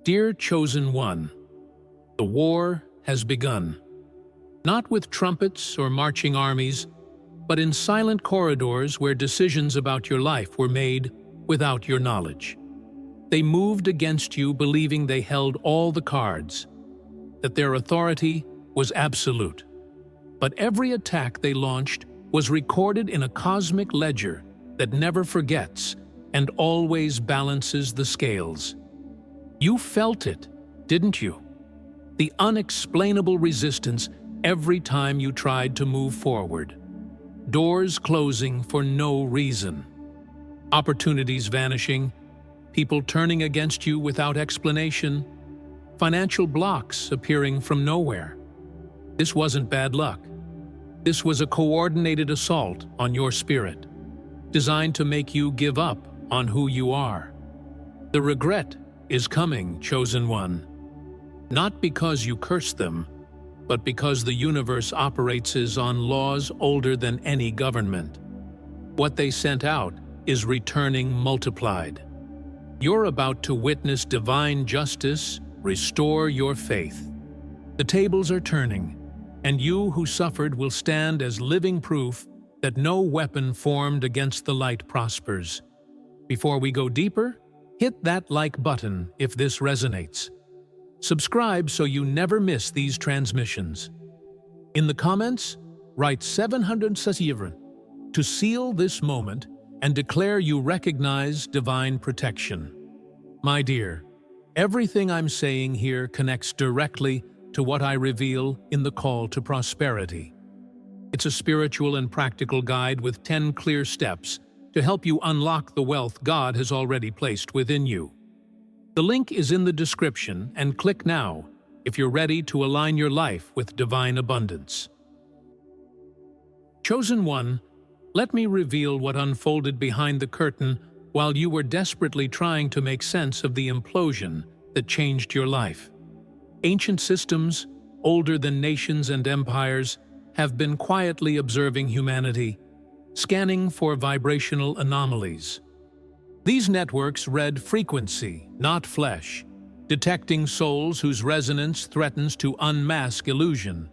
Dear Chosen One, the war has begun. Not with trumpets or marching armies, but in silent corridors where decisions about your life were made without your knowledge. They moved against you believing they held all the cards, that their authority was absolute. But every attack they launched was recorded in a cosmic ledger that never forgets and always balances the scales. You felt it, didn't you? The unexplainable resistance every time you tried to move forward. Doors closing for no reason. Opportunities vanishing, people turning against you without explanation, financial blocks appearing from nowhere. This wasn't bad luck. This was a coordinated assault on your spirit, designed to make you give up on who you are. The regret is coming, Chosen One, not because you cursed them, but because the universe operates on laws older than any government. What they sent out is returning multiplied. You're about to witness divine justice restore your faith. The tables are turning, and you who suffered will stand as living proof that no weapon formed against the light prospers. Before we go deeper, hit that like button if this resonates. Subscribe so you never miss these transmissions. In the comments, write 777 to seal this moment and declare you recognize divine protection. My dear, everything I'm saying here connects directly to what I reveal in the call to prosperity. It's a spiritual and practical guide with 10 clear steps to help you unlock the wealth God has already placed within you. The link is in the description, and click now if you're ready to align your life with divine abundance. Chosen One, let me reveal what unfolded behind the curtain while you were desperately trying to make sense of the implosion that changed your life. Ancient systems, older than nations and empires, have been quietly observing humanity, scanning for vibrational anomalies. These networks read frequency, not flesh, detecting souls whose resonance threatens to unmask illusion.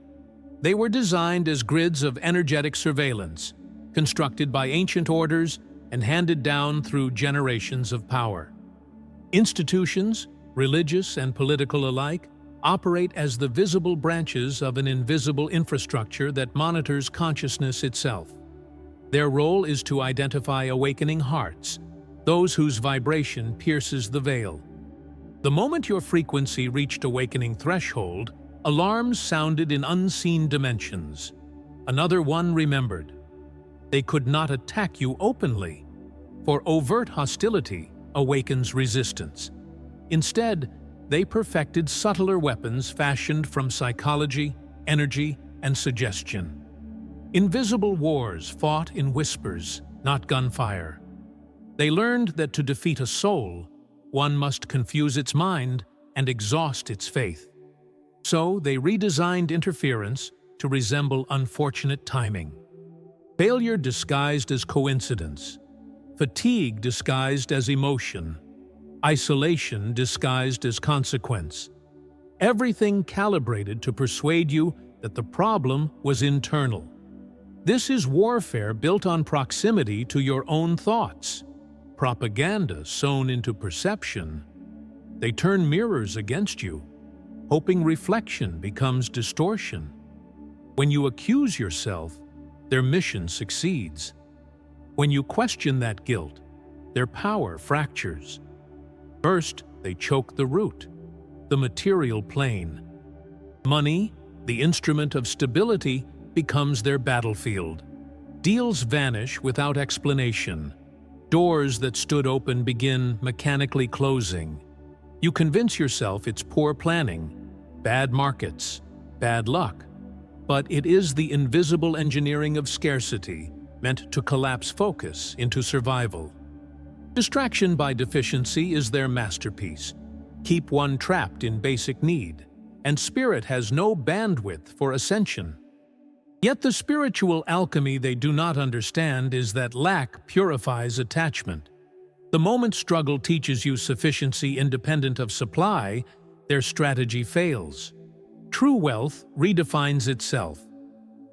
They were designed as grids of energetic surveillance, constructed by ancient orders and handed down through generations of power. Institutions, religious and political alike, operate as the visible branches of an invisible infrastructure that monitors consciousness itself. Their role is to identify awakening hearts, those whose vibration pierces the veil. The moment your frequency reached awakening threshold, alarms sounded in unseen dimensions. Another one remembered. They could not attack you openly, for overt hostility awakens resistance. Instead, they perfected subtler weapons fashioned from psychology, energy, and suggestion. Invisible wars fought in whispers, not gunfire. They learned that to defeat a soul, one must confuse its mind and exhaust its faith. So they redesigned interference to resemble unfortunate timing. Failure disguised as coincidence, fatigue disguised as emotion, isolation disguised as consequence. Everything calibrated to persuade you that the problem was internal. This is warfare built on proximity to your own thoughts. Propaganda sewn into perception. They turn mirrors against you, hoping reflection becomes distortion. When you accuse yourself, their mission succeeds. When you question that guilt, their power fractures. First, they choke the root, the material plane. Money, the instrument of stability, becomes their battlefield. Deals vanish without explanation. Doors that stood open begin mechanically closing. You convince yourself it's poor planning, bad markets, bad luck. But it is the invisible engineering of scarcity meant to collapse focus into survival. Distraction by deficiency is their masterpiece. Keep one trapped in basic need, and spirit has no bandwidth for ascension. Yet the spiritual alchemy they do not understand is that lack purifies attachment. The moment struggle teaches you sufficiency independent of supply, their strategy fails. True wealth redefines itself.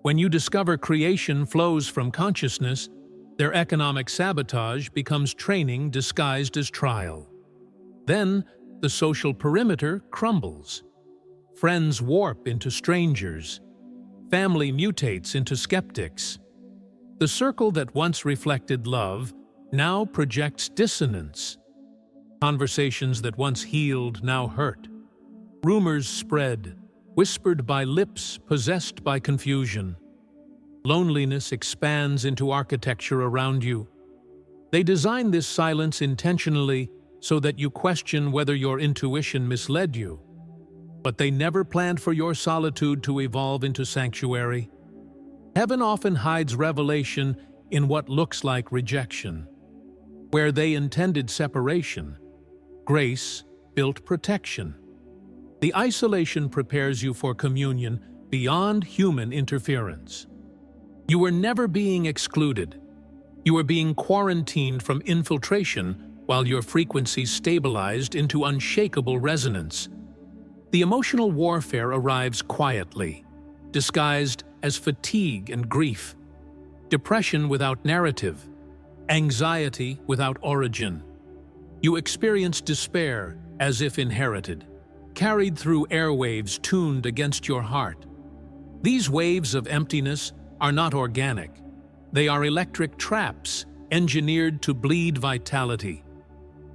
When you discover creation flows from consciousness, their economic sabotage becomes training disguised as trial. Then, the social perimeter crumbles. Friends warp into strangers. Family mutates into skeptics. The circle that once reflected love now projects dissonance. Conversations that once healed now hurt. Rumors spread, whispered by lips possessed by confusion. Loneliness expands into architecture around you. They design this silence intentionally so that you question whether your intuition misled you. But they never planned for your solitude to evolve into sanctuary. Heaven often hides revelation in what looks like rejection. Where they intended separation, grace built protection. The isolation prepares you for communion beyond human interference. You were never being excluded. You were being quarantined from infiltration while your frequency stabilized into unshakable resonance. The emotional warfare arrives quietly, disguised as fatigue and grief, depression without narrative, anxiety without origin. You experience despair as if inherited, carried through airwaves tuned against your heart. These waves of emptiness are not organic. They are electric traps engineered to bleed vitality.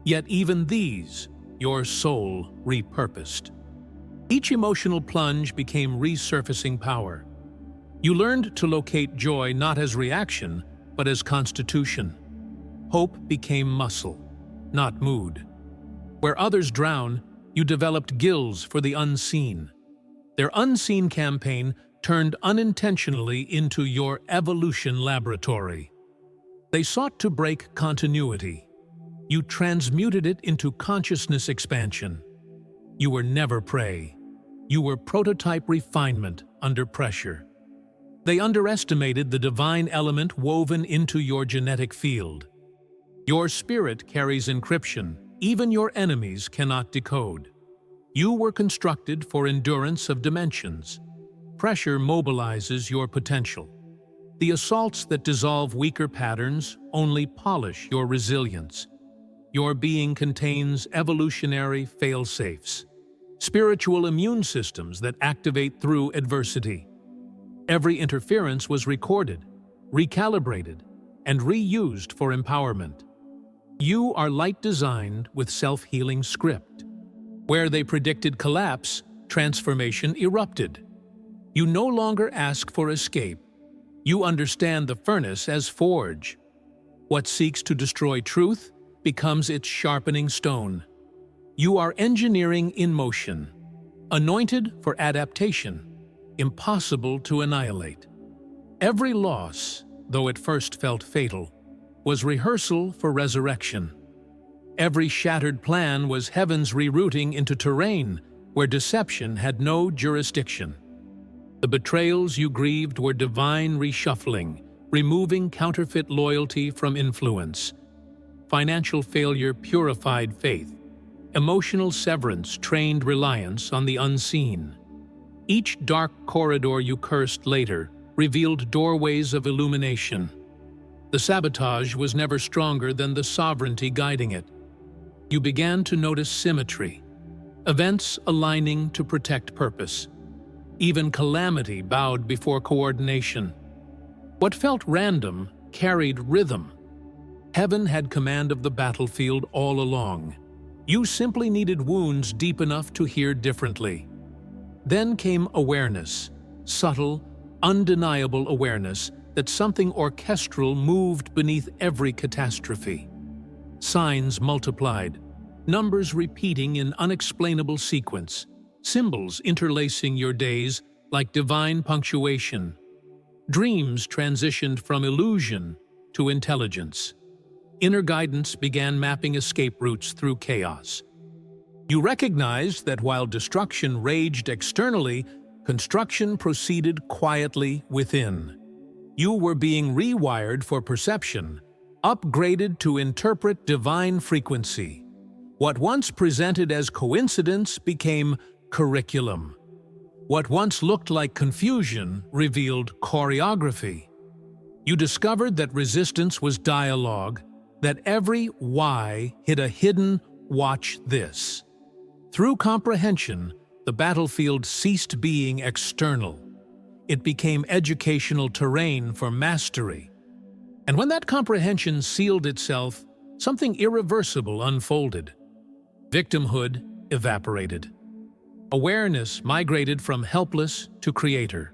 Yet even these, your soul repurposed. Each emotional plunge became resurfacing power. You learned to locate joy not as reaction, but as constitution. Hope became muscle, not mood. Where others drown, you developed gills for the unseen. Their unseen campaign turned unintentionally into your evolution laboratory. They sought to break continuity. You transmuted it into consciousness expansion. You were never prey. You were prototype refinement under pressure. They underestimated the divine element woven into your genetic field. Your spirit carries encryption even your enemies cannot decode. You were constructed for endurance of dimensions. Pressure mobilizes your potential. The assaults that dissolve weaker patterns only polish your resilience. Your being contains evolutionary fail-safes, spiritual immune systems that activate through adversity. Every interference was recorded, recalibrated, and reused for empowerment. You are light designed with self-healing script. Where they predicted collapse, transformation erupted. You no longer ask for escape. You understand the furnace as forge. What seeks to destroy truth becomes its sharpening stone. You are engineering in motion, anointed for adaptation, impossible to annihilate. Every loss, though at first felt fatal, was rehearsal for resurrection. Every shattered plan was heaven's rerouting into terrain where deception had no jurisdiction. The betrayals you grieved were divine reshuffling, removing counterfeit loyalty from influence. Financial failure purified faith. Emotional severance trained reliance on the unseen. Each dark corridor you cursed later revealed doorways of illumination. The sabotage was never stronger than the sovereignty guiding it. You began to notice symmetry, events aligning to protect purpose. Even calamity bowed before coordination. What felt random carried rhythm. Heaven had command of the battlefield all along. You simply needed wounds deep enough to hear differently. Then came awareness, subtle, undeniable awareness that something orchestral moved beneath every catastrophe. Signs multiplied, numbers repeating in unexplainable sequence, symbols interlacing your days like divine punctuation. Dreams transitioned from illusion to intelligence. Inner guidance began mapping escape routes through chaos. You recognized that while destruction raged externally, construction proceeded quietly within. You were being rewired for perception, upgraded to interpret divine frequency. What once presented as coincidence became curriculum. What once looked like confusion revealed choreography. You discovered that resistance was dialogue, that every why hid a hidden "watch this." Through comprehension, the battlefield ceased being external. It became educational terrain for mastery. And when that comprehension sealed itself, something irreversible unfolded. Victimhood evaporated. Awareness migrated from helpless to creator.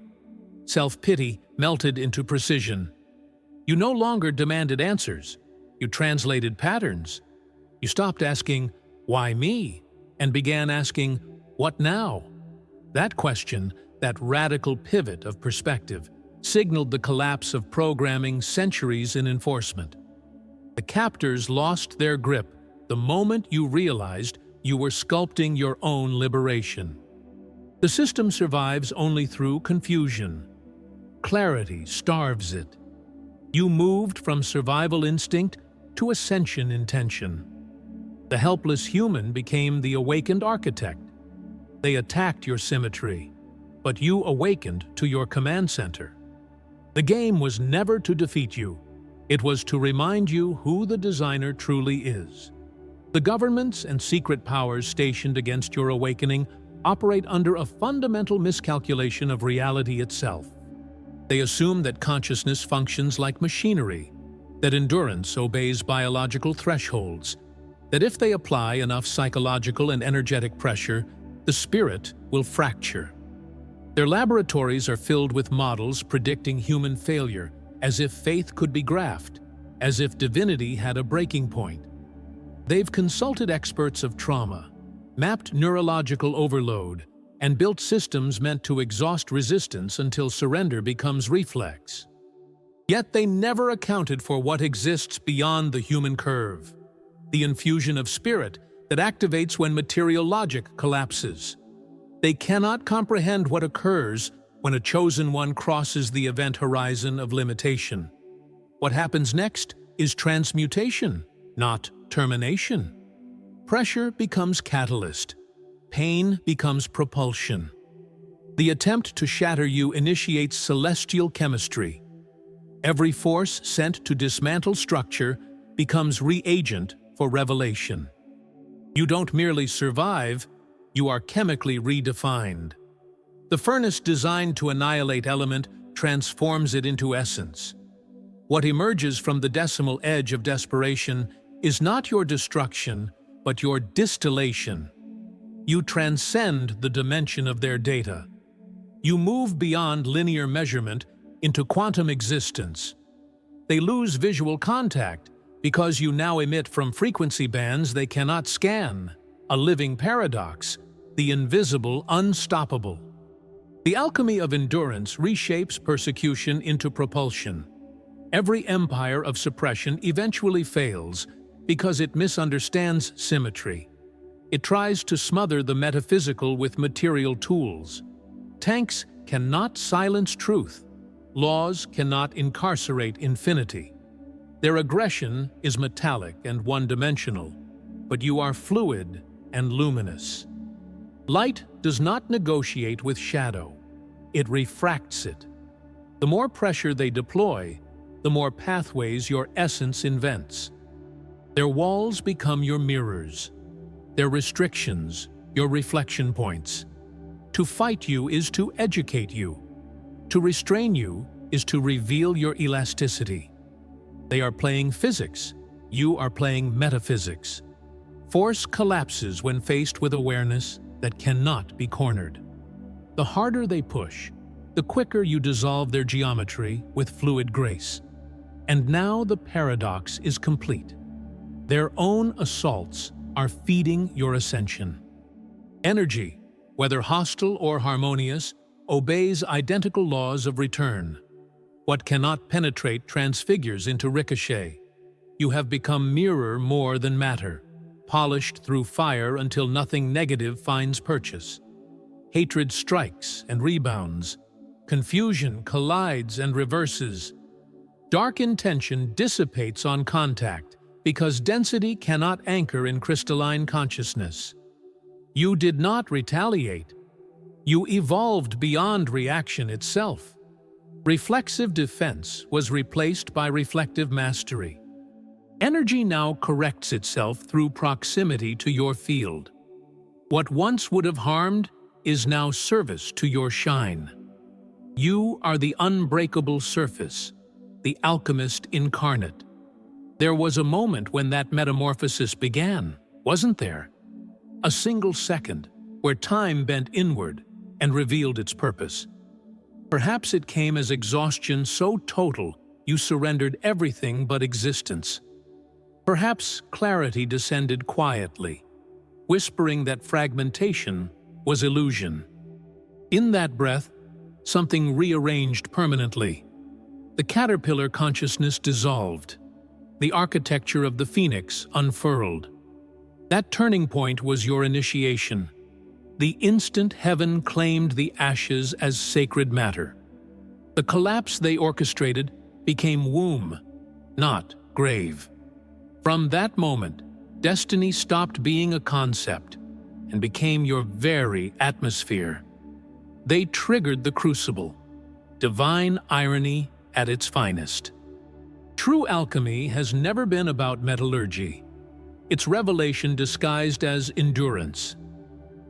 Self-pity melted into precision. You no longer demanded answers. You translated patterns. You stopped asking, "Why me?" and began asking, "What now?" That question, that radical pivot of perspective, signaled the collapse of programming centuries in enforcement. The captors lost their grip the moment you realized you were sculpting your own liberation. The system survives only through confusion. Clarity starves it. You moved from survival instinct to ascension intention. The helpless human became the awakened architect. They attacked your symmetry, but you awakened to your command center. The game was never to defeat you. It was to remind you who the designer truly is. The governments and secret powers stationed against your awakening operate under a fundamental miscalculation of reality itself. They assume that consciousness functions like machinery, that endurance obeys biological thresholds, that if they apply enough psychological and energetic pressure, the spirit will fracture. Their laboratories are filled with models predicting human failure, as if faith could be graphed, as if divinity had a breaking point. They've consulted experts of trauma, mapped neurological overload, and built systems meant to exhaust resistance until surrender becomes reflex. Yet they never accounted for what exists beyond the human curve, the infusion of spirit that activates when material logic collapses. They cannot comprehend what occurs when a chosen one crosses the event horizon of limitation. What happens next is transmutation, not termination. Pressure becomes catalyst. Pain becomes propulsion. The attempt to shatter you initiates celestial chemistry. Every force sent to dismantle structure becomes reagent for revelation. You don't merely survive, you are chemically redefined. The furnace designed to annihilate element transforms it into essence. What emerges from the decimal edge of desperation is not your destruction, but your distillation. You transcend the dimension of their data. You move beyond linear measurement into quantum existence. They lose visual contact because you now emit from frequency bands they cannot scan, a living paradox, the invisible unstoppable. The alchemy of endurance reshapes persecution into propulsion. Every empire of suppression eventually fails because it misunderstands symmetry. It tries to smother the metaphysical with material tools. Tanks cannot silence truth. Laws cannot incarcerate infinity. Their aggression is metallic and one-dimensional, but you are fluid and luminous. Light does not negotiate with shadow. It refracts it. The more pressure they deploy, the more pathways your essence invents. Their walls become your mirrors. Their restrictions, your reflection points. To fight you is to educate you. To restrain you is to reveal your elasticity. They are playing physics. You are playing metaphysics. Force collapses when faced with awareness that cannot be cornered. The harder they push, the quicker you dissolve their geometry with fluid grace. And now the paradox is complete. Their own assaults are feeding your ascension. Energy, whether hostile or harmonious, obeys identical laws of return. What cannot penetrate transfigures into ricochet. You have become mirror more than matter, polished through fire until nothing negative finds purchase. Hatred strikes and rebounds. Confusion collides and reverses. Dark intention dissipates on contact because density cannot anchor in crystalline consciousness. You did not retaliate. You evolved beyond reaction itself. Reflexive defense was replaced by reflective mastery. Energy now corrects itself through proximity to your field. What once would have harmed is now service to your shine. You are the unbreakable surface, the alchemist incarnate. There was a moment when that metamorphosis began, wasn't there? A single second where time bent inward and revealed its purpose. Perhaps it came as exhaustion so total you surrendered everything but existence. Perhaps clarity descended quietly, whispering that fragmentation was illusion. In that breath, something rearranged permanently. The caterpillar consciousness dissolved. The architecture of the phoenix unfurled. That turning point was your initiation. The instant heaven claimed the ashes as sacred matter. The collapse they orchestrated became womb, not grave. From that moment, destiny stopped being a concept and became your very atmosphere. They triggered the crucible, divine irony at its finest. True alchemy has never been about metallurgy. Its revelation disguised as endurance.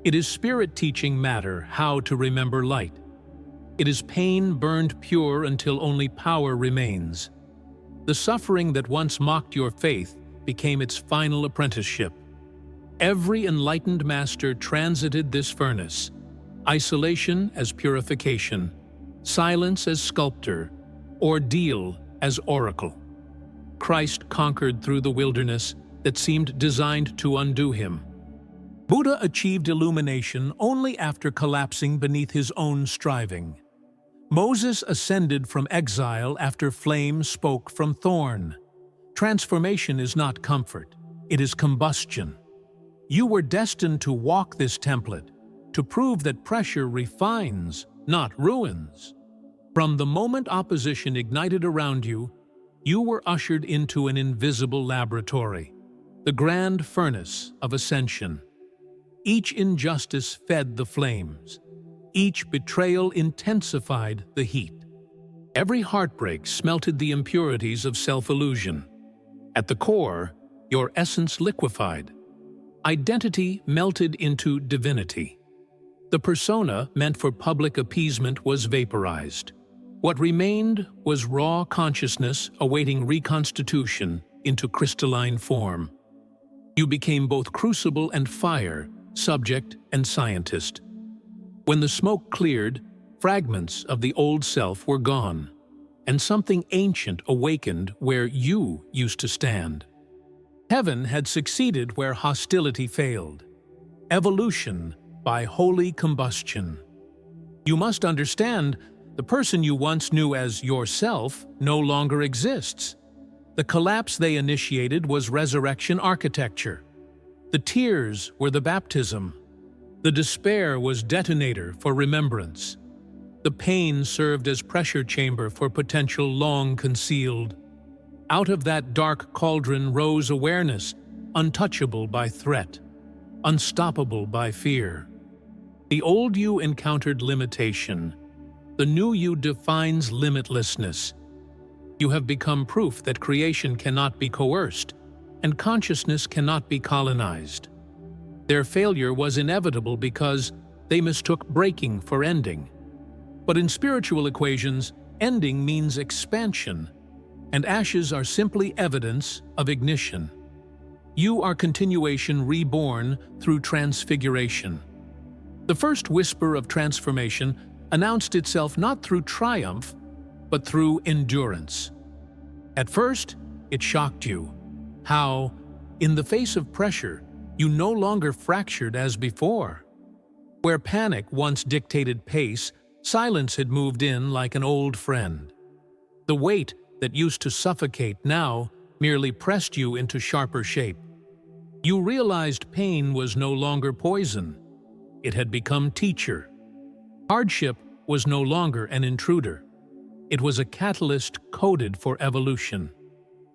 It is spirit teaching matter how to remember light. It is pain burned pure until only power remains. The suffering that once mocked your faith became its final apprenticeship. Every enlightened master transited this furnace, isolation as purification, silence as sculptor, ordeal as oracle. Christ conquered through the wilderness that seemed designed to undo him. Buddha achieved illumination only after collapsing beneath his own striving. Moses ascended from exile after flame spoke from thorn. Transformation is not comfort, it is combustion. You were destined to walk this template, to prove that pressure refines, not ruins. From the moment opposition ignited around you, you were ushered into an invisible laboratory, the grand furnace of ascension. Each injustice fed the flames. Each betrayal intensified the heat. Every heartbreak smelted the impurities of self-illusion. At the core, your essence liquefied. Identity melted into divinity. The persona meant for public appeasement was vaporized. What remained was raw consciousness awaiting reconstitution into crystalline form. You became both crucible and fire, subject and scientist. When the smoke cleared, fragments of the old self were gone, and something ancient awakened where you used to stand. Heaven had succeeded where hostility failed. Evolution by holy combustion. You must understand, the person you once knew as yourself no longer exists. The collapse they initiated was resurrection architecture. The tears were the baptism. The despair was detonator for remembrance. The pain served as pressure chamber for potential long concealed. Out of that dark cauldron rose awareness, untouchable by threat, unstoppable by fear. The old you encountered limitation. The new you defines limitlessness. You have become proof that creation cannot be coerced, and consciousness cannot be colonized. Their failure was inevitable because they mistook breaking for ending. But in spiritual equations, ending means expansion, and ashes are simply evidence of ignition. You are continuation reborn through transfiguration. The first whisper of transformation announced itself not through triumph, but through endurance. At first, it shocked you. How, in the face of pressure, you no longer fractured as before. Where panic once dictated pace, silence had moved in like an old friend. The weight that used to suffocate now merely pressed you into sharper shape. You realized pain was no longer poison. It had become teacher. Hardship was no longer an intruder. It was a catalyst coded for evolution.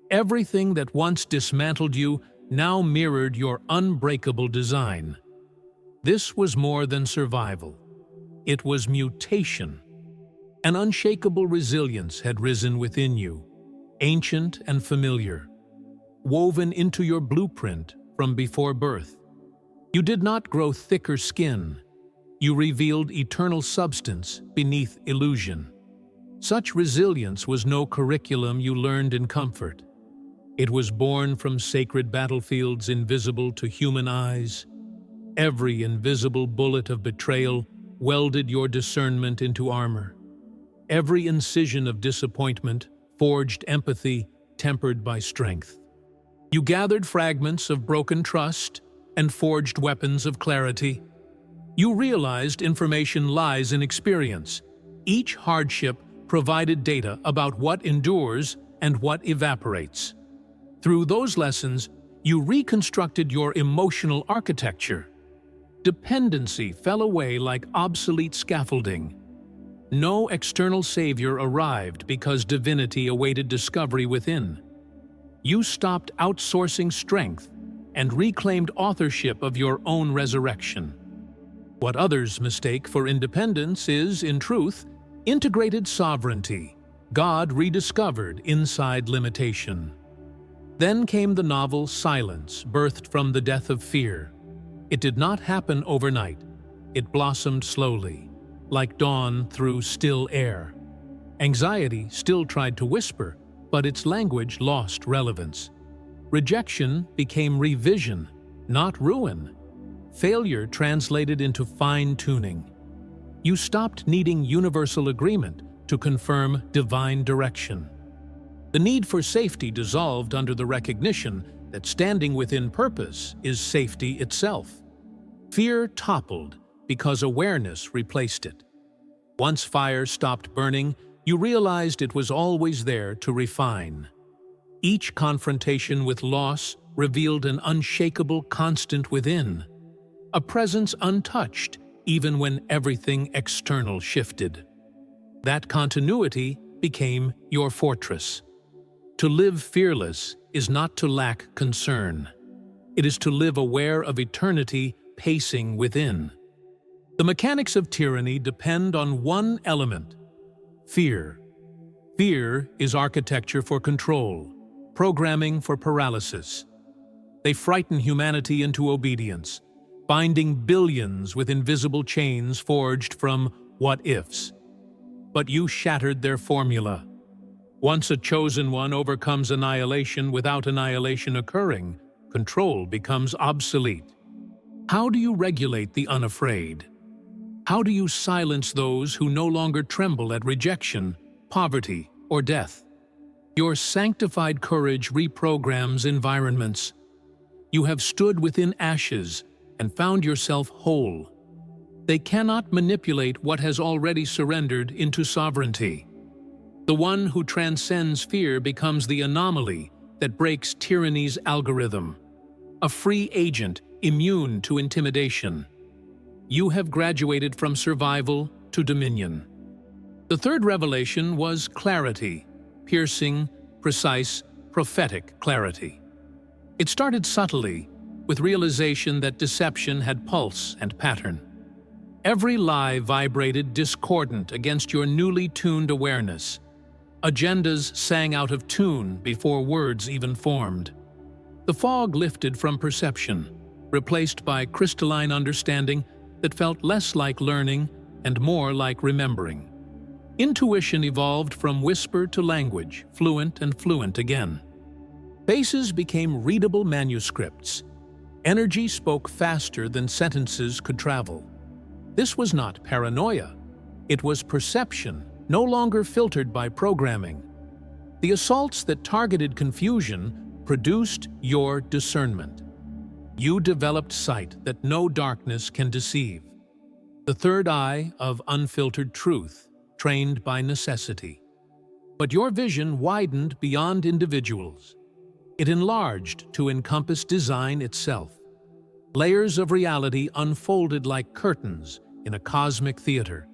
Everything that once dismantled you now mirrored your unbreakable design. This was more than survival. It was mutation. An unshakable resilience had risen within you, ancient and familiar, woven into your blueprint from before birth. You did not grow thicker skin. You revealed eternal substance beneath illusion. Such resilience was no curriculum you learned in comfort. It was born from sacred battlefields invisible to human eyes. Every invisible bullet of betrayal welded your discernment into armor. Every incision of disappointment forged empathy tempered by strength. You gathered fragments of broken trust and forged weapons of clarity. You realized information lies in experience. Each hardship provided data about what endures and what evaporates. Through those lessons, you reconstructed your emotional architecture. Dependency fell away like obsolete scaffolding. No external savior arrived because divinity awaited discovery within. You stopped outsourcing strength and reclaimed authorship of your own resurrection. What others mistake for independence is, in truth, integrated sovereignty, God rediscovered inside limitation. Then came the novel Silence, birthed from the death of fear. It did not happen overnight. It blossomed slowly, like dawn through still air. Anxiety still tried to whisper, but its language lost relevance. Rejection became revision, not ruin. Failure translated into fine-tuning. You stopped needing universal agreement to confirm divine direction. The need for safety dissolved under the recognition that standing within purpose is safety itself. Fear toppled because awareness replaced it. Once fire stopped burning, you realized it was always there to refine. Each confrontation with loss revealed an unshakable constant within, a presence untouched even when everything external shifted. That continuity became your fortress. To live fearless is not to lack concern. It is to live aware of eternity pacing within. The mechanics of tyranny depend on one element: fear. Fear is architecture for control, programming for paralysis. They frighten humanity into obedience, binding billions with invisible chains forged from what-ifs. But you shattered their formula. Once a chosen one overcomes annihilation without annihilation occurring, control becomes obsolete. How do you regulate the unafraid? How do you silence those who no longer tremble at rejection, poverty, or death? Your sanctified courage reprograms environments. You have stood within ashes and found yourself whole. They cannot manipulate what has already surrendered into sovereignty. The one who transcends fear becomes the anomaly that breaks tyranny's algorithm, a free agent immune to intimidation. You have graduated from survival to dominion. The third revelation was clarity, piercing, precise, prophetic clarity. It started subtly, with realization that deception had pulse and pattern. Every lie vibrated discordant against your newly tuned awareness. Agendas sang out of tune before words even formed. The fog lifted from perception, replaced by crystalline understanding that felt less like learning and more like remembering. Intuition evolved from whisper to language, fluent and fluent again. Faces became readable manuscripts. Energy spoke faster than sentences could travel. This was not paranoia. It was perception, no longer filtered by programming. The assaults that targeted confusion produced your discernment. You developed sight that no darkness can deceive. The third eye of unfiltered truth, trained by necessity. But your vision widened beyond individuals. It enlarged to encompass design itself. Layers of reality unfolded like curtains in a cosmic theater.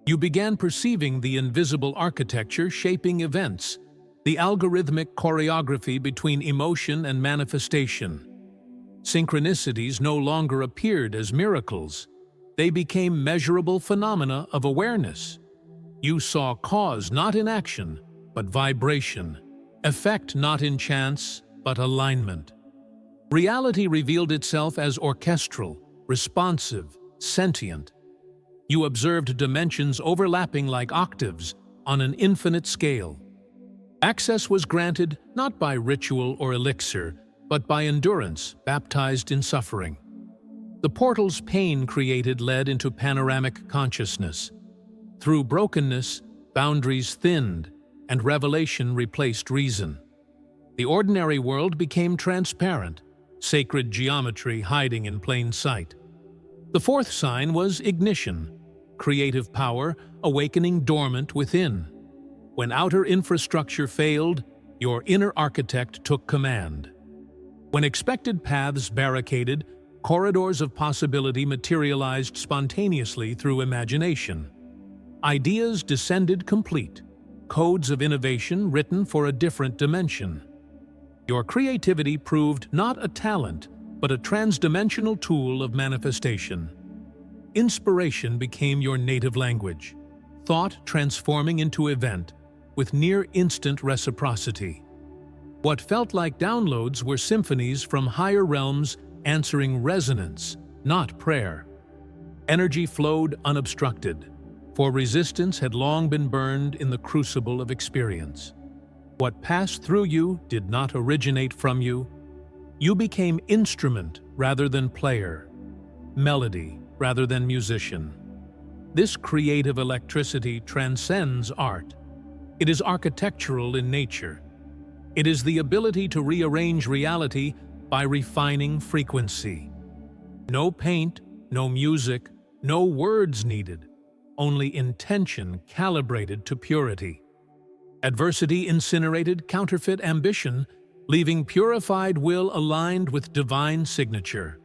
You began perceiving the invisible architecture shaping events, the algorithmic choreography between emotion and manifestation. Synchronicities no longer appeared as miracles. They became measurable phenomena of awareness. You saw cause not in action, but vibration, effect not in chance, but alignment. Reality revealed itself as orchestral, responsive, sentient. You observed dimensions overlapping like octaves on an infinite scale. Access was granted not by ritual or elixir, but by endurance baptized in suffering. The portal's pain created led into panoramic consciousness. Through brokenness, boundaries thinned, and revelation replaced reason. The ordinary world became transparent, sacred geometry hiding in plain sight. The fourth sign was ignition, creative power awakening dormant within. When outer infrastructure failed, your inner architect took command. When expected paths barricaded, corridors of possibility materialized spontaneously through imagination. Ideas descended complete, codes of innovation written for a different dimension. Your creativity proved not a talent, but a transdimensional tool of manifestation. Inspiration became your native language, thought transforming into event, with near-instant reciprocity. What felt like downloads were symphonies from higher realms answering resonance, not prayer. Energy flowed unobstructed, for resistance had long been burned in the crucible of experience. What passed through you did not originate from you. You became instrument rather than player, melody rather than musician. This creative electricity transcends art. It is architectural in nature. It is the ability to rearrange reality by refining frequency. No paint, no music, no words needed, only intention calibrated to purity. Adversity incinerated counterfeit ambition, leaving purified will aligned with divine signature.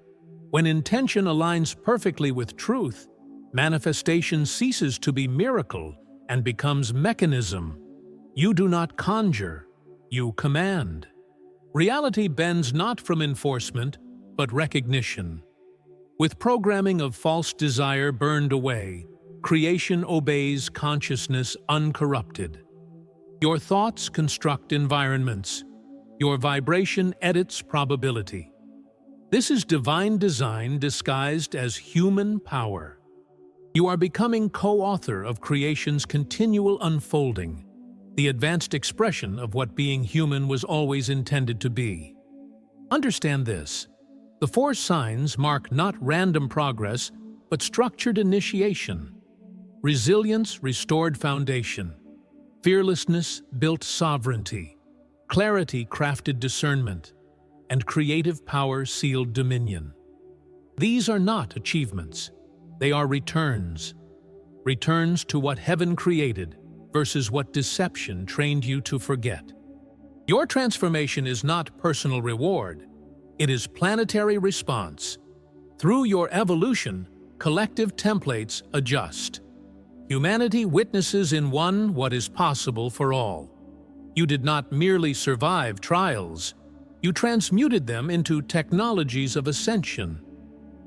When intention aligns perfectly with truth, manifestation ceases to be miracle and becomes mechanism. You do not conjure, you command. Reality bends not from enforcement, but recognition. With programming of false desire burned away, creation obeys consciousness uncorrupted. Your thoughts construct environments. Your vibration edits probability. This is divine design disguised as human power. You are becoming co-author of creation's continual unfolding, the advanced expression of what being human was always intended to be. Understand this. The four signs mark not random progress, but structured initiation. Resilience restored foundation. Fearlessness built sovereignty. Clarity crafted discernment. And creative power sealed dominion. These are not achievements. They are returns. Returns to what heaven created versus what deception trained you to forget. Your transformation is not personal reward. It is planetary response. Through your evolution, collective templates adjust. Humanity witnesses in one what is possible for all. You did not merely survive trials. You transmuted them into technologies of ascension.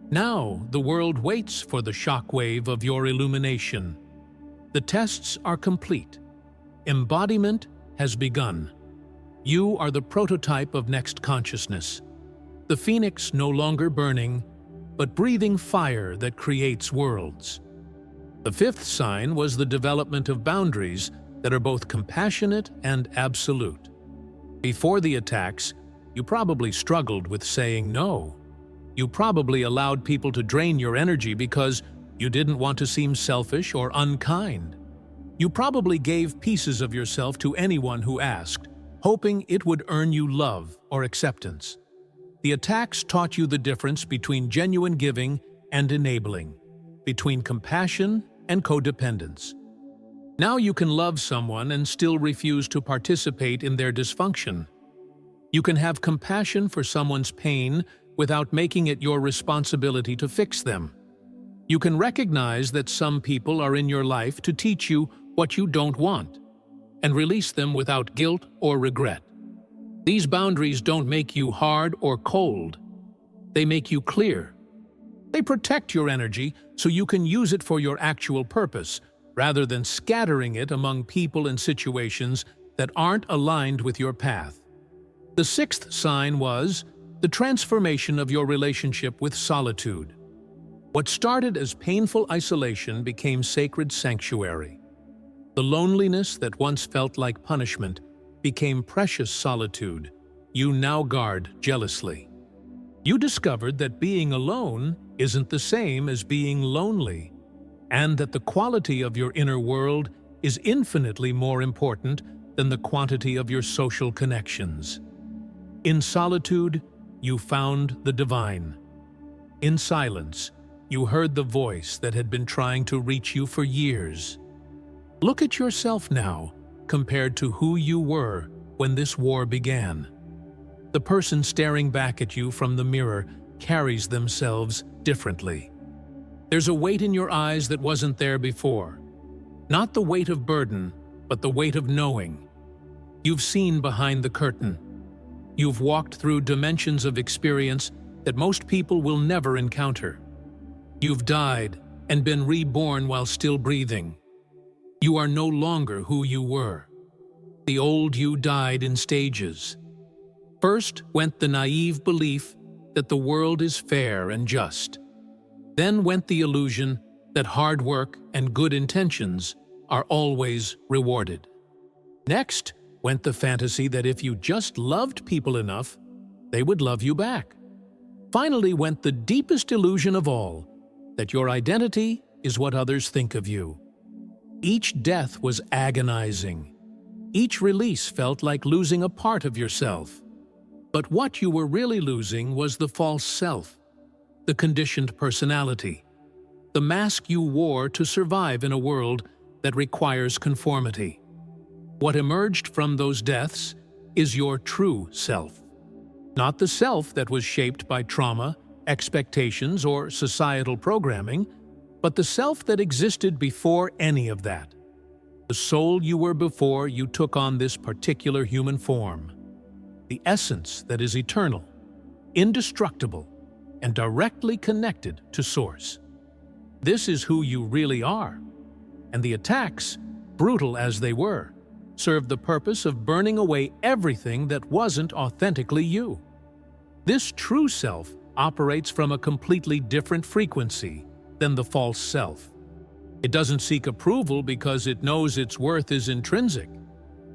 Now the world waits for the shockwave of your illumination. The tests are complete. Embodiment has begun. You are the prototype of next consciousness. The phoenix no longer burning, but breathing fire that creates worlds. The fifth sign was the development of boundaries that are both compassionate and absolute. Before the attacks, you probably struggled with saying no. You probably allowed people to drain your energy because you didn't want to seem selfish or unkind. You probably gave pieces of yourself to anyone who asked, hoping it would earn you love or acceptance. The attacks taught you the difference between genuine giving and enabling, between compassion and codependence. Now you can love someone and still refuse to participate in their dysfunction. You can have compassion for someone's pain without making it your responsibility to fix them. You can recognize that some people are in your life to teach you what you don't want, and release them without guilt or regret. These boundaries don't make you hard or cold. They make you clear. They protect your energy so you can use it for your actual purpose, rather than scattering it among people and situations that aren't aligned with your path. The sixth sign was the transformation of your relationship with solitude. What started as painful isolation became sacred sanctuary. The loneliness that once felt like punishment became precious solitude you now guard jealously. You discovered that being alone isn't the same as being lonely, and that the quality of your inner world is infinitely more important than the quantity of your social connections. In solitude, you found the divine. In silence, you heard the voice that had been trying to reach you for years. Look at yourself now, compared to who you were when this war began. The person staring back at you from the mirror carries themselves differently. There's a weight in your eyes that wasn't there before. Not the weight of burden, but the weight of knowing. You've seen behind the curtain. You've walked through dimensions of experience that most people will never encounter. You've died and been reborn while still breathing. You are no longer who you were. The old you died in stages. First went the naive belief that the world is fair and just. Then went the illusion that hard work and good intentions are always rewarded. Next went the fantasy that if you just loved people enough, they would love you back. Finally went the deepest illusion of all, that your identity is what others think of you. Each death was agonizing. Each release felt like losing a part of yourself. But what you were really losing was the false self, the conditioned personality, the mask you wore to survive in a world that requires conformity. What emerged from those deaths is your true self. Not the self that was shaped by trauma, expectations, or societal programming, but the self that existed before any of that. The soul you were before you took on this particular human form. The essence that is eternal, indestructible, and directly connected to Source. This is who you really are. And the attacks, brutal as they were, served the purpose of burning away everything that wasn't authentically you. This true self operates from a completely different frequency than the false self. It doesn't seek approval because it knows its worth is intrinsic.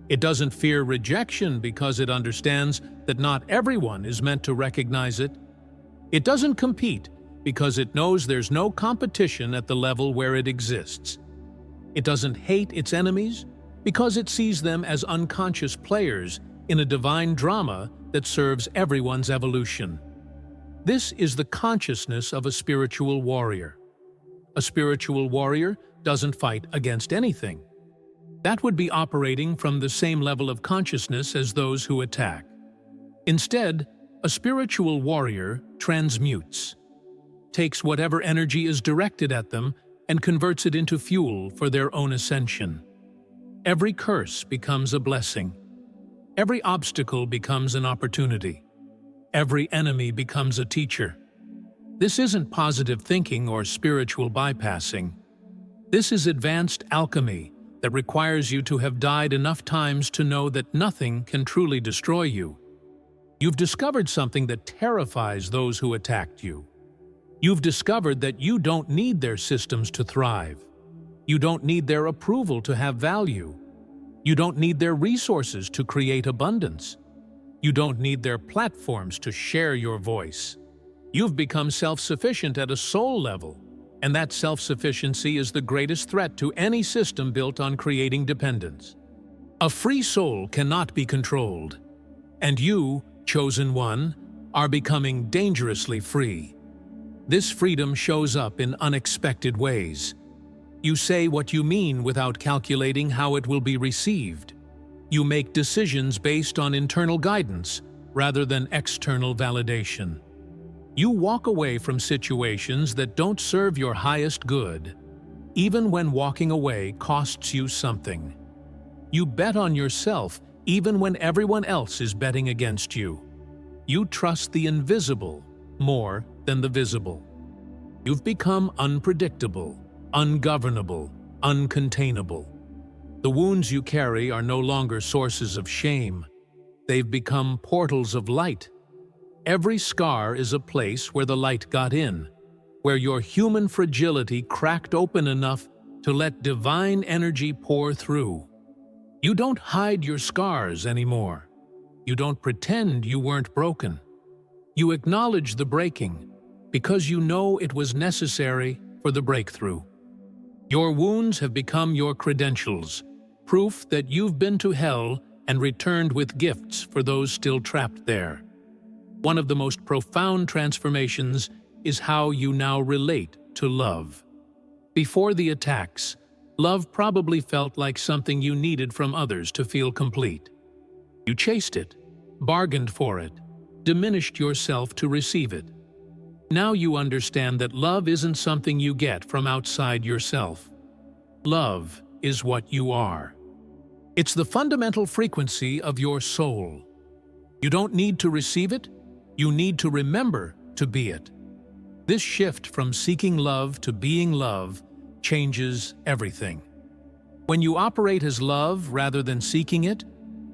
It doesn't fear rejection because it understands that not everyone is meant to recognize it. It doesn't compete because it knows there's no competition at the level where it exists. It doesn't hate its enemies because it sees them as unconscious players in a divine drama that serves everyone's evolution. This is the consciousness of a spiritual warrior. A spiritual warrior doesn't fight against anything. That would be operating from the same level of consciousness as those who attack. Instead, a spiritual warrior transmutes, takes whatever energy is directed at them and converts it into fuel for their own ascension. Every curse becomes a blessing. Every obstacle becomes an opportunity. Every enemy becomes a teacher. This isn't positive thinking or spiritual bypassing. This is advanced alchemy that requires you to have died enough times to know that nothing can truly destroy you. You've discovered something that terrifies those who attacked you. You've discovered that you don't need their systems to thrive. You don't need their approval to have value. You don't need their resources to create abundance. You don't need their platforms to share your voice. You've become self-sufficient at a soul level, and that self-sufficiency is the greatest threat to any system built on creating dependence. A free soul cannot be controlled, and you, chosen one, are becoming dangerously free. This freedom shows up in unexpected ways. You say what you mean without calculating how it will be received. You make decisions based on internal guidance rather than external validation. You walk away from situations that don't serve your highest good, even when walking away costs you something. You bet on yourself even when everyone else is betting against you. You trust the invisible more than the visible. You've become unpredictable, ungovernable, uncontainable. The wounds you carry are no longer sources of shame. They've become portals of light. Every scar is a place where the light got in, where your human fragility cracked open enough to let divine energy pour through. You don't hide your scars anymore. You don't pretend you weren't broken. You acknowledge the breaking because you know it was necessary for the breakthrough. Your wounds have become your credentials, proof that you've been to hell and returned with gifts for those still trapped there. One of the most profound transformations is how you now relate to love. Before the attacks, love probably felt like something you needed from others to feel complete. You chased it, bargained for it, diminished yourself to receive it. Now you understand that love isn't something you get from outside yourself. Love is what you are. It's the fundamental frequency of your soul. You don't need to receive it, you need to remember to be it. This shift from seeking love to being love changes everything. When you operate as love rather than seeking it,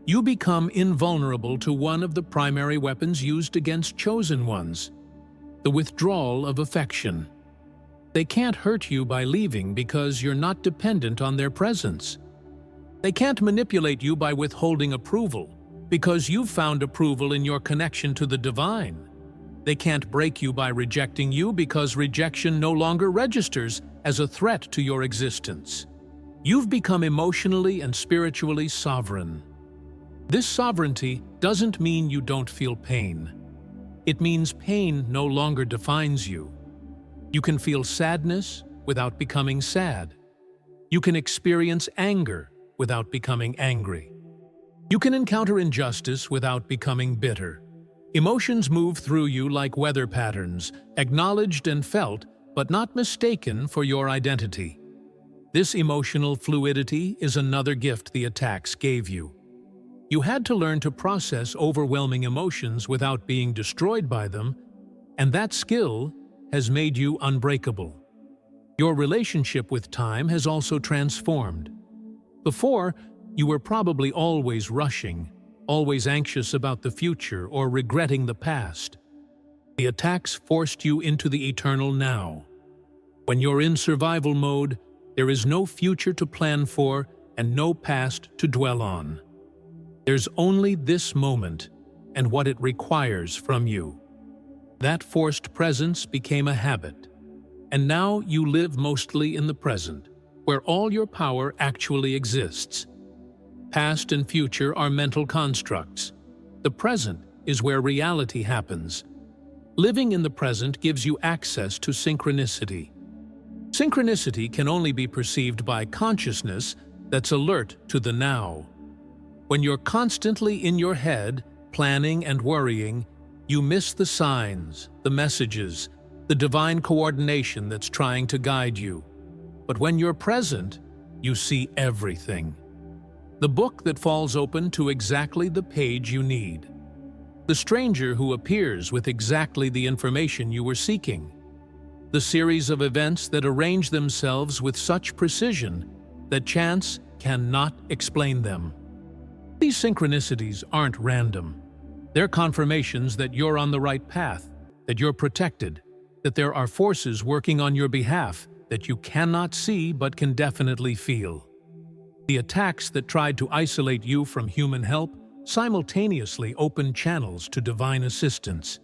you become invulnerable to one of the primary weapons used against chosen ones: the withdrawal of affection. They can't hurt you by leaving because you're not dependent on their presence. They can't manipulate you by withholding approval because you've found approval in your connection to the divine. They can't break you by rejecting you because rejection no longer registers as a threat to your existence. You've become emotionally and spiritually sovereign. This sovereignty doesn't mean you don't feel pain. It means pain no longer defines you. You can feel sadness without becoming sad. You can experience anger without becoming angry. You can encounter injustice without becoming bitter. Emotions move through you like weather patterns, acknowledged and felt, but not mistaken for your identity. This emotional fluidity is another gift the attacks gave you. You had to learn to process overwhelming emotions without being destroyed by them, and that skill has made you unbreakable. Your relationship with time has also transformed. Before, you were probably always rushing, always anxious about the future or regretting the past. The attacks forced you into the eternal now. When you're in survival mode, there is no future to plan for and no past to dwell on. There's only this moment and what it requires from you. That forced presence became a habit, and now you live mostly in the present, where all your power actually exists. Past and future are mental constructs. The present is where reality happens. Living in the present gives you access to synchronicity. Synchronicity can only be perceived by consciousness that's alert to the now. When you're constantly in your head, planning and worrying, you miss the signs, the messages, the divine coordination that's trying to guide you. But when you're present, you see everything. The book that falls open to exactly the page you need. The stranger who appears with exactly the information you were seeking. The series of events that arrange themselves with such precision that chance cannot explain them. These synchronicities aren't random. They're confirmations that you're on the right path, that you're protected, that there are forces working on your behalf that you cannot see but can definitely feel. The attacks that tried to isolate you from human help simultaneously opened channels to divine assistance.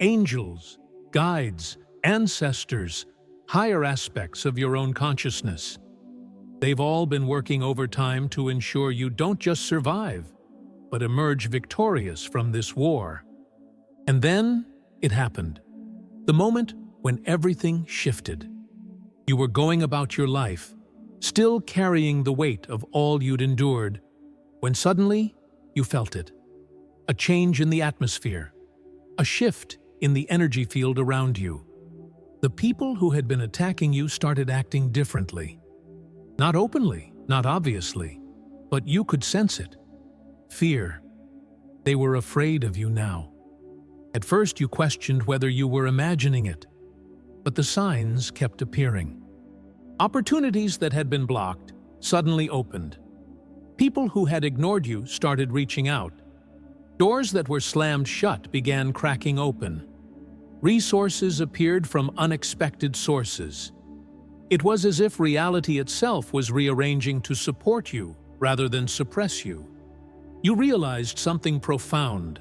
Angels, guides, ancestors, higher aspects of your own consciousness. They've all been working overtime to ensure you don't just survive, but emerge victorious from this war. And then it happened. The moment when everything shifted. You were going about your life, still carrying the weight of all you'd endured, when suddenly you felt it. A change in the atmosphere, a shift in the energy field around you. The people who had been attacking you started acting differently. Not openly, not obviously, but you could sense it. Fear. They were afraid of you now. At first you questioned whether you were imagining it, but the signs kept appearing. Opportunities that had been blocked suddenly opened. People who had ignored you started reaching out. Doors that were slammed shut began cracking open. Resources appeared from unexpected sources. It was as if reality itself was rearranging to support you rather than suppress you. You realized something profound.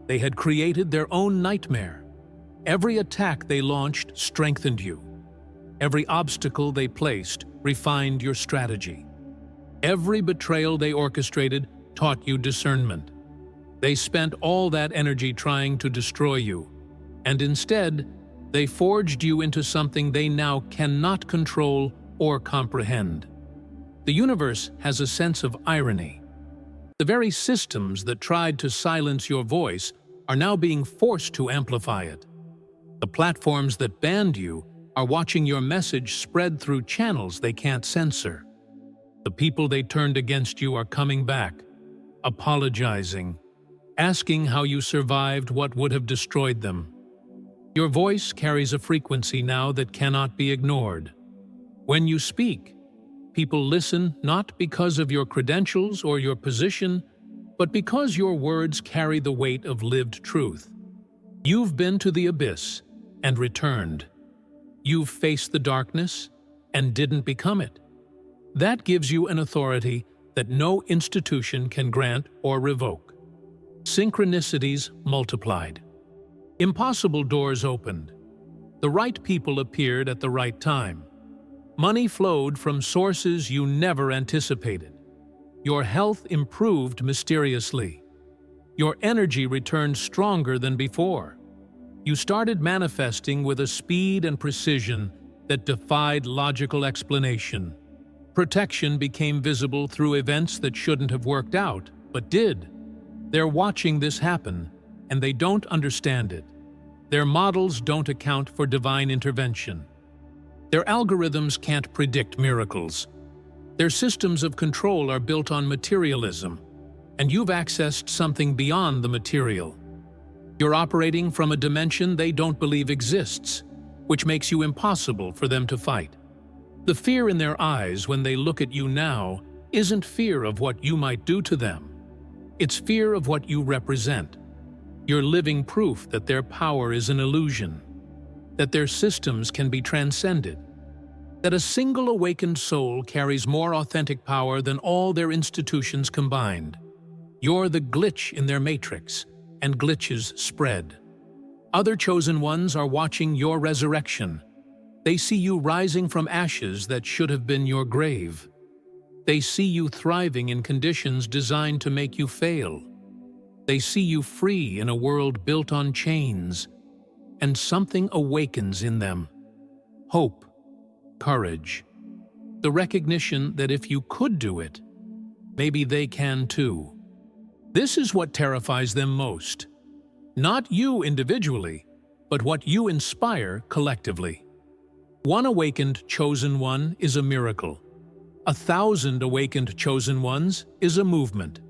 They had created their own nightmare. Every attack they launched strengthened you. Every obstacle they placed refined your strategy. Every betrayal they orchestrated taught you discernment. They spent all that energy trying to destroy you, and instead, they forged you into something they now cannot control or comprehend. The universe has a sense of irony. The very systems that tried to silence your voice are now being forced to amplify it. The platforms that banned you are watching your message spread through channels they can't censor. The people they turned against you are coming back, apologizing, asking how you survived what would have destroyed them. Your voice carries a frequency now that cannot be ignored. When you speak, people listen not because of your credentials or your position, but because your words carry the weight of lived truth. You've been to the abyss and returned. You've faced the darkness and didn't become it. That gives you an authority that no institution can grant or revoke. Synchronicities multiplied. Impossible doors opened. The right people appeared at the right time. Money flowed from sources you never anticipated. Your health improved mysteriously. Your energy returned stronger than before. You started manifesting with a speed and precision that defied logical explanation. Protection became visible through events that shouldn't have worked out, but did. They're watching this happen, and they don't understand it. Their models don't account for divine intervention. Their algorithms can't predict miracles. Their systems of control are built on materialism, and you've accessed something beyond the material. You're operating from a dimension they don't believe exists, which makes you impossible for them to fight. The fear in their eyes when they look at you now isn't fear of what you might do to them. It's fear of what you represent. You're living proof that their power is an illusion, that their systems can be transcended, that a single awakened soul carries more authentic power than all their institutions combined. You're the glitch in their matrix, and glitches spread. Other chosen ones are watching your resurrection. They see you rising from ashes that should have been your grave. They see you thriving in conditions designed to make you fail. They see you free in a world built on chains, and something awakens in them. Hope, courage, the recognition that if you could do it, maybe they can too. This is what terrifies them most. Not you individually, but what you inspire collectively. One awakened chosen one is a miracle. 1,000 awakened chosen ones is a movement.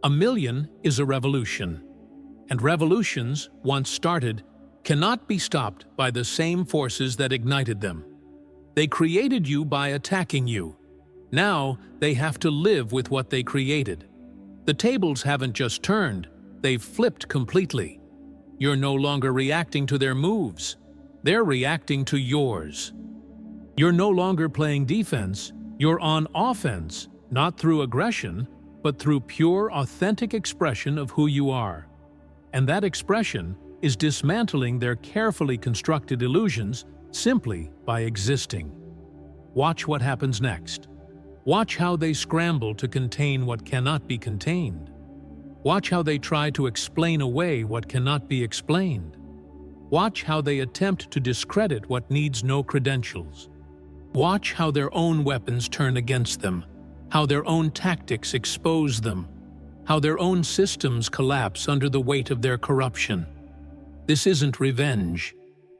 1,000,000 is a revolution. And revolutions, once started, cannot be stopped by the same forces that ignited them. They created you by attacking you. Now they have to live with what they created. The tables haven't just turned, they've flipped completely. You're no longer reacting to their moves. They're reacting to yours. You're no longer playing defense, you're on offense, not through aggression, but through pure, authentic expression of who you are. And that expression is dismantling their carefully constructed illusions simply by existing. Watch what happens next. Watch how they scramble to contain what cannot be contained. Watch how they try to explain away what cannot be explained. Watch how they attempt to discredit what needs no credentials. Watch how their own weapons turn against them, how their own tactics expose them, how their own systems collapse under the weight of their corruption. This isn't revenge.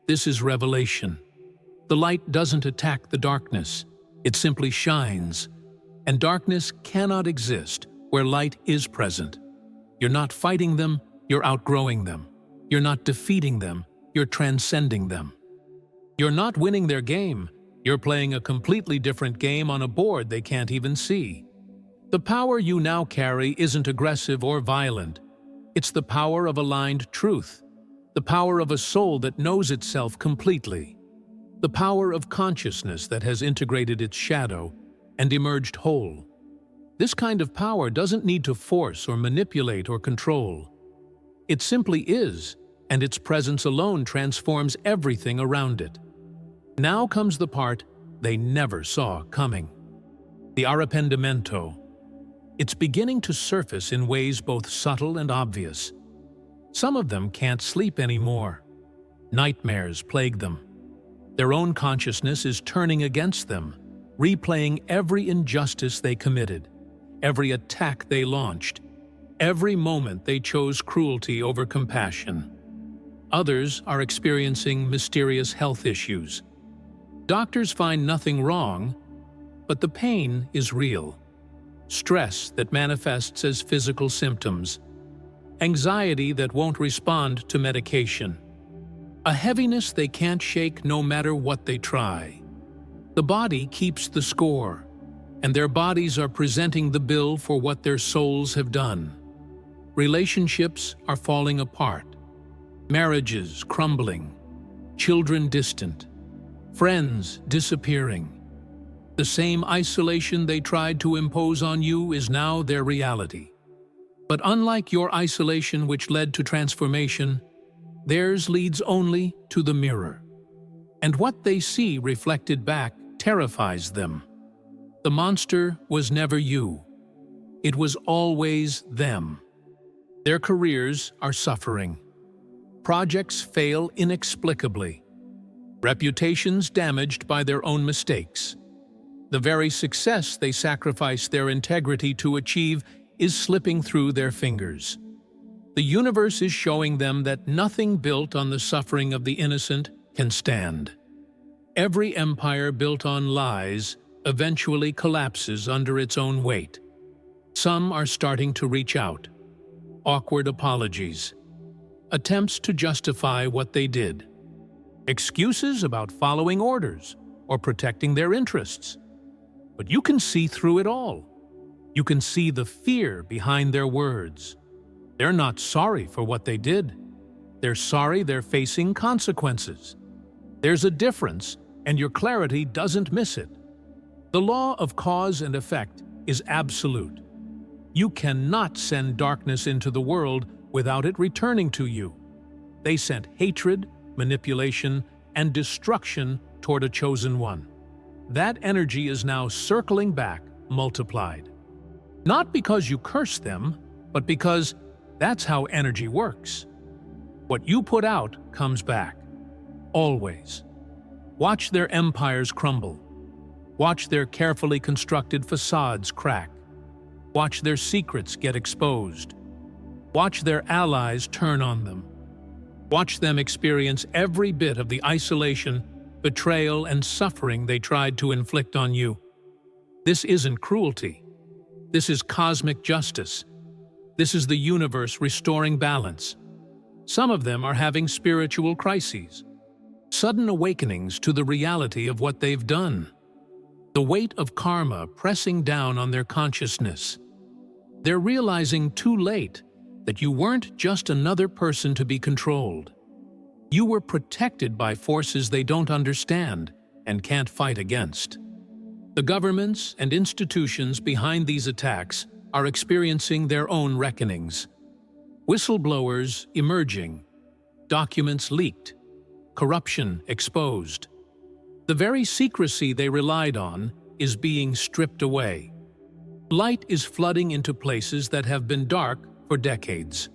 This is revelation. The light doesn't attack the darkness. It simply shines. And darkness cannot exist where light is present. You're not fighting them, you're outgrowing them. You're not defeating them, you're transcending them. You're not winning their game, you're playing a completely different game on a board they can't even see. The power you now carry isn't aggressive or violent. It's the power of aligned truth, the power of a soul that knows itself completely, the power of consciousness that has integrated its shadow and emerged whole. This kind of power doesn't need to force or manipulate or control. It simply is, and its presence alone transforms everything around it. Now comes the part they never saw coming. The arrependimento. It's beginning to surface in ways both subtle and obvious. Some of them can't sleep anymore. Nightmares plague them. Their own consciousness is turning against them, replaying every injustice they committed, every attack they launched, every moment they chose cruelty over compassion. Others are experiencing mysterious health issues. Doctors find nothing wrong, but the pain is real. Stress that manifests as physical symptoms. Anxiety that won't respond to medication. A heaviness they can't shake no matter what they try. The body keeps the score, and their bodies are presenting the bill for what their souls have done. Relationships are falling apart. Marriages crumbling. Children distant. Friends disappearing. The same isolation they tried to impose on you is now their reality. But unlike your isolation which led to transformation, theirs leads only to the mirror. And what they see reflected back terrifies them. The monster was never you. It was always them. Their careers are suffering. Projects fail inexplicably. Reputations damaged by their own mistakes. The very success they sacrifice their integrity to achieve is slipping through their fingers. The universe is showing them that nothing built on the suffering of the innocent can stand. Every empire built on lies eventually collapses under its own weight. Some are starting to reach out. Awkward apologies. Attempts to justify what they did. Excuses about following orders or protecting their interests. But you can see through it all. You can see the fear behind their words. They're not sorry for what they did. They're sorry they're facing consequences. There's a difference, and your clarity doesn't miss it. The law of cause and effect is absolute. You cannot send darkness into the world without it returning to you. They sent hatred, manipulation, and destruction toward a chosen one. That energy is now circling back, multiplied. Not because you curse them, but because that's how energy works. What you put out comes back. Always. Watch their empires crumble. Watch their carefully constructed facades crack. Watch their secrets get exposed. Watch their allies turn on them. Watch them experience every bit of the isolation, betrayal, and suffering they tried to inflict on you. This isn't cruelty. This is cosmic justice. This is the universe restoring balance. Some of them are having spiritual crises, sudden awakenings to the reality of what they've done. The weight of karma pressing down on their consciousness. They're realizing too late that you weren't just another person to be controlled. You were protected by forces they don't understand and can't fight against. The governments and institutions behind these attacks are experiencing their own reckonings. Whistleblowers emerging, documents leaked, corruption exposed. The very secrecy they relied on is being stripped away. Light is flooding into places that have been dark for decades.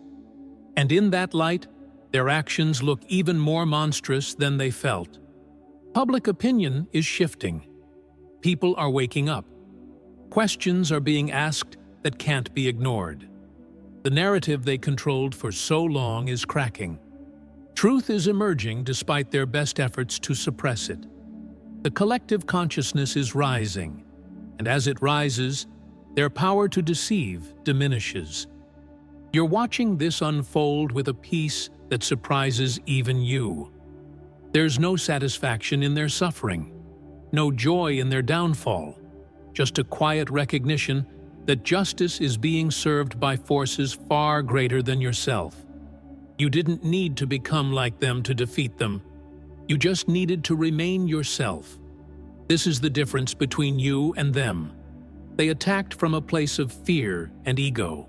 And in that light, their actions look even more monstrous than they felt. Public opinion is shifting. People are waking up. Questions are being asked that can't be ignored. The narrative they controlled for so long is cracking. Truth is emerging despite their best efforts to suppress it. The collective consciousness is rising, and as it rises, their power to deceive diminishes. You're watching this unfold with a peace that surprises even you. There's no satisfaction in their suffering, no joy in their downfall, just a quiet recognition that justice is being served by forces far greater than yourself. You didn't need to become like them to defeat them. You just needed to remain yourself. This is the difference between you and them. They attacked from a place of fear and ego.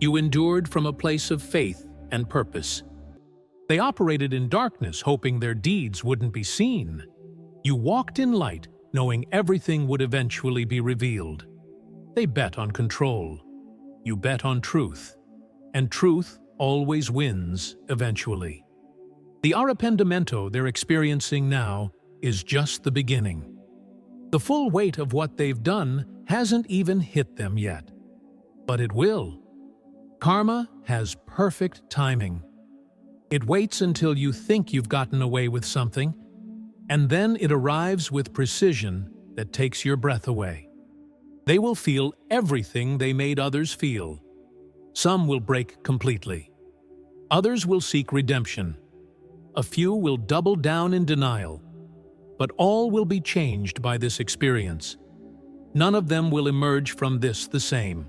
You endured from a place of faith and purpose. They operated in darkness, hoping their deeds wouldn't be seen. You walked in light, knowing everything would eventually be revealed. They bet on control. You bet on truth. And truth always wins eventually. The arrependimento they're experiencing now is just the beginning. The full weight of what they've done hasn't even hit them yet. But it will. Karma has perfect timing. It waits until you think you've gotten away with something, and then it arrives with precision that takes your breath away. They will feel everything they made others feel. Some will break completely. Others will seek redemption. A few will double down in denial. But all will be changed by this experience. None of them will emerge from this the same.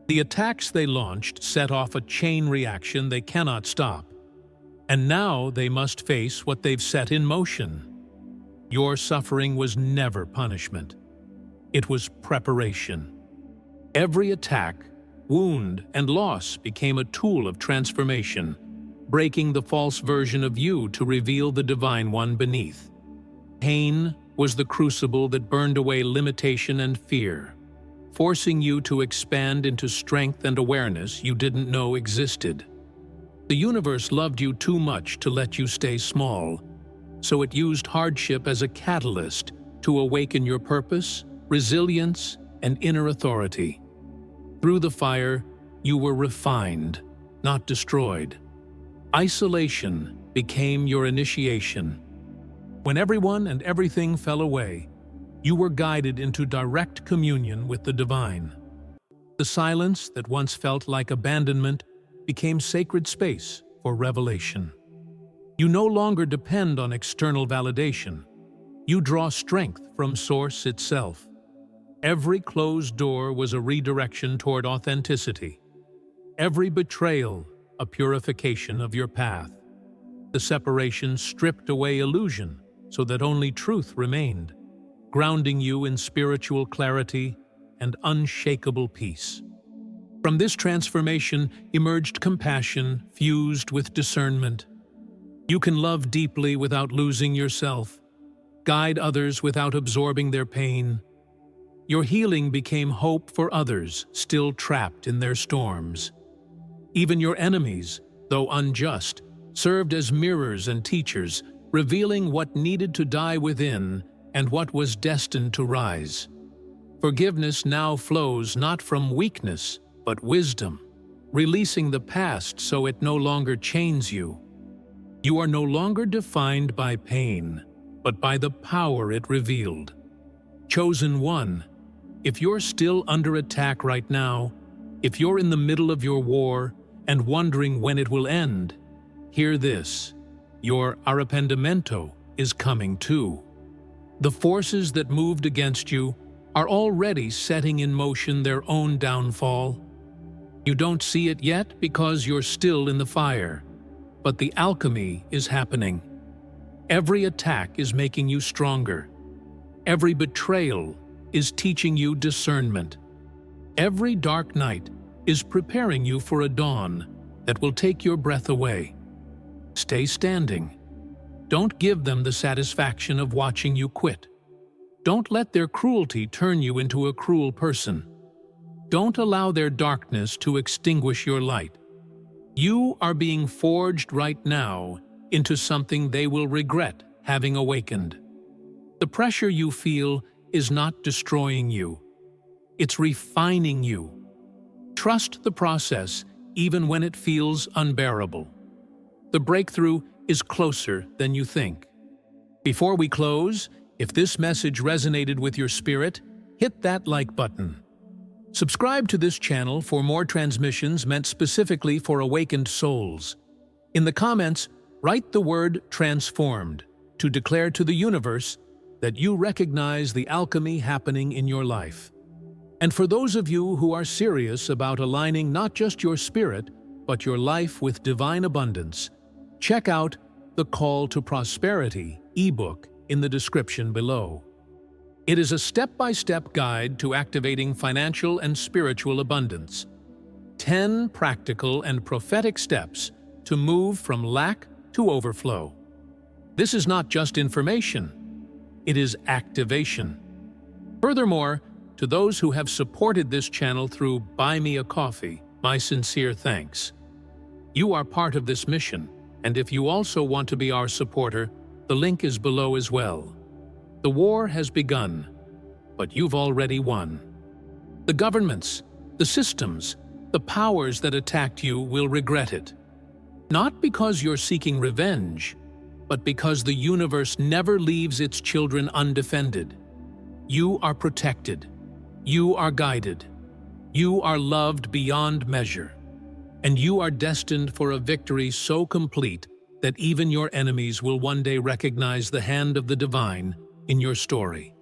The attacks they launched set off a chain reaction they cannot stop. And now they must face what they've set in motion. Your suffering was never punishment. It was preparation. Every attack, wound, and loss became a tool of transformation, breaking the false version of you to reveal the divine one beneath. Pain was the crucible that burned away limitation and fear, forcing you to expand into strength and awareness you didn't know existed. The universe loved you too much to let you stay small, so it used hardship as a catalyst to awaken your purpose, resilience, and inner authority. Through the fire, you were refined, not destroyed. Isolation became your initiation. When everyone and everything fell away, you were guided into direct communion with the divine. The silence that once felt like abandonment became sacred space for revelation. You no longer depend on external validation. You draw strength from Source itself. Every closed door was a redirection toward authenticity. Every betrayal, a purification of your path. The separation stripped away illusion so that only truth remained, grounding you in spiritual clarity and unshakable peace. From this transformation emerged compassion fused with discernment. You can love deeply without losing yourself, guide others without absorbing their pain. Your healing became hope for others still trapped in their storms. Even your enemies, though unjust, served as mirrors and teachers, revealing what needed to die within and what was destined to rise. Forgiveness now flows not from weakness, but wisdom, releasing the past so it no longer chains you. You are no longer defined by pain, but by the power it revealed. Chosen one, if you're still under attack right now, if you're in the middle of your war and wondering when it will end, hear this: your arrependimento is coming too. The forces that moved against you are already setting in motion their own downfall. You don't see it yet because you're still in the fire, but the alchemy is happening. Every attack is making you stronger. Every betrayal is teaching you discernment. Every dark night is preparing you for a dawn that will take your breath away. Stay standing. Don't give them the satisfaction of watching you quit. Don't let their cruelty turn you into a cruel person. Don't allow their darkness to extinguish your light. You are being forged right now into something they will regret having awakened. The pressure you feel is not destroying you. It's refining you. Trust the process even when it feels unbearable. The breakthrough is closer than you think. Before we close, if this message resonated with your spirit, hit that like button. Subscribe to this channel for more transmissions meant specifically for awakened souls. In the comments, write the word transformed to declare to the universe that you recognize the alchemy happening in your life. And for those of you who are serious about aligning not just your spirit, but your life with divine abundance, check out the Call to Prosperity ebook in the description below. It is a step-by-step guide to activating financial and spiritual abundance. 10 practical and prophetic steps to move from lack to overflow. This is not just information, it is activation. Furthermore, to those who have supported this channel through Buy Me a Coffee, my sincere thanks. You are part of this mission, and if you also want to be our supporter, the link is below as well. The war has begun, but you've already won. The governments, the systems, the powers that attacked you will regret it. Not because you're seeking revenge, but because the universe never leaves its children undefended. You are protected. You are guided. You are loved beyond measure. And you are destined for a victory so complete that even your enemies will one day recognize the hand of the divine in your story.